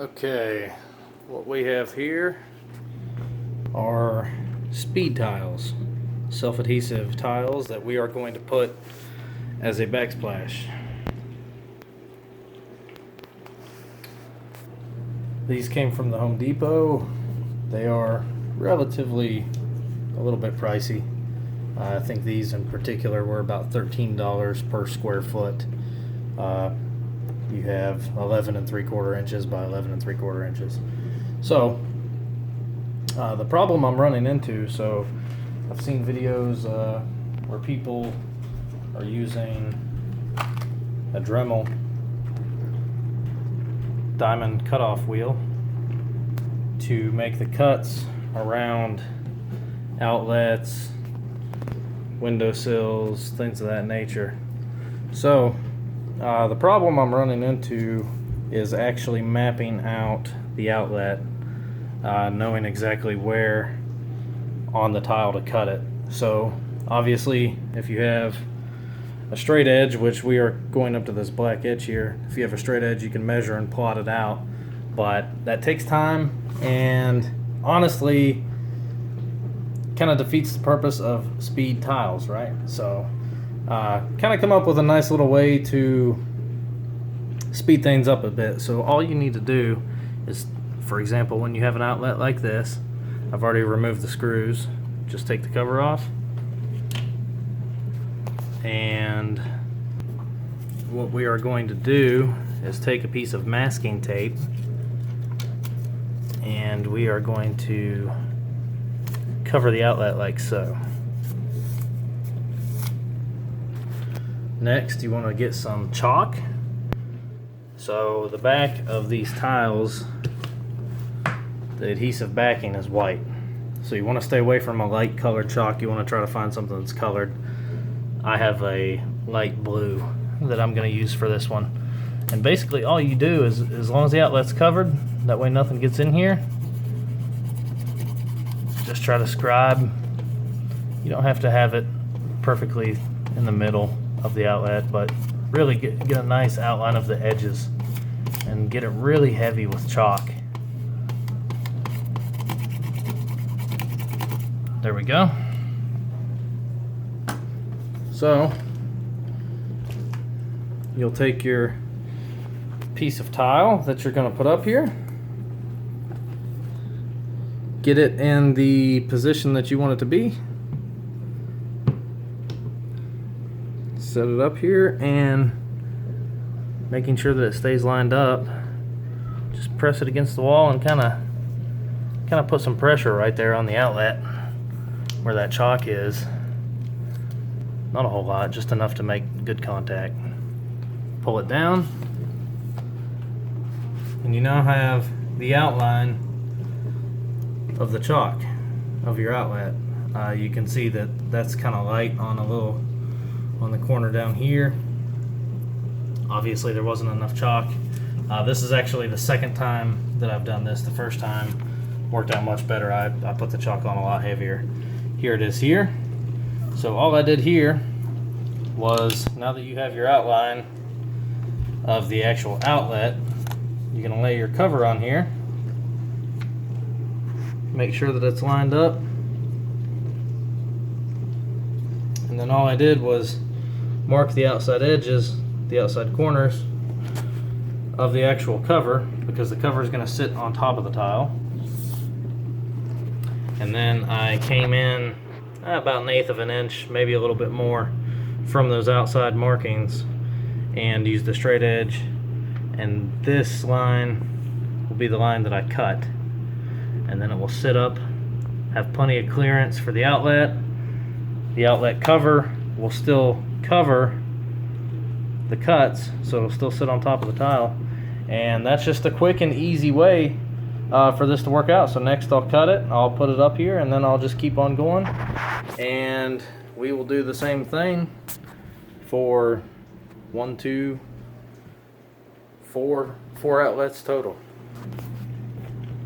Okay, what we have here are speed tiles, self-adhesive tiles that we are going to put as a backsplash. These came from the Home Depot. They are relatively a little bit pricey. I think these in particular were about $13 per square foot. You have 11 3/4 inches by 11 3/4 inches. So the problem I'm running into, so I've seen videos where people are using a Dremel diamond cutoff wheel to make the cuts around outlets, windowsills, things of that nature. So the problem I'm running into is actually mapping out the outlet, knowing exactly where on the tile to cut it. So obviously if you have a straight edge, which we are going up to this black edge here, if you have a straight edge you can measure and plot it out, but that takes time and honestly kind of defeats the purpose of speed tiles, right? So kind of come up with a nice little way to speed things up a bit. So all you need to do is, for example, when you have an outlet like this, I've already removed the screws, just take the cover off, and what we are going to do is take a piece of masking tape and we are going to cover the outlet like so. Next, you want to get some chalk. So the back of these tiles, the adhesive backing is white. So you want to stay away from a light colored chalk. You want to try to find something that's colored. I have a light blue that I'm going to use for this one. And basically all you do is, as long as the outlet's covered, that way nothing gets in here, just try to scribe. You don't have to have it perfectly in the middle of the outlet, but really get a nice outline of the edges and get it really heavy with chalk. There we go. So you'll take your piece of tile that you're going to put up here, get it in the position that you want it to be, set it up here, and making sure that it stays lined up, just press it against the wall and kind of put some pressure right there on the outlet where that chalk is. Not a whole lot, just enough to make good contact. Pull it down, and you now have the outline of the chalk of your outlet. You can see that that's kind of light on on the corner down here. Obviously there wasn't enough chalk. This is actually the second time that I've done this. The first time worked out much better. I put the chalk on a lot heavier. Here it is here. So all I did here was, now that you have your outline of the actual outlet, you're going to lay your cover on here, make sure that it's lined up, and then all I did was mark the outside edges, the outside corners of the actual cover, because the cover is going to sit on top of the tile. And then I came in about 1/8 of an inch, maybe a little bit more, from those outside markings and used the straight edge, and this line will be the line that I cut, and then it will sit up, have plenty of clearance for the outlet. The outlet cover will still cover the cuts, so it'll still sit on top of the tile, and that's just a quick and easy way for this to work out. So next I'll cut it, I'll put it up here, and then I'll just keep on going, and we will do the same thing for 1, 2, 4 outlets total.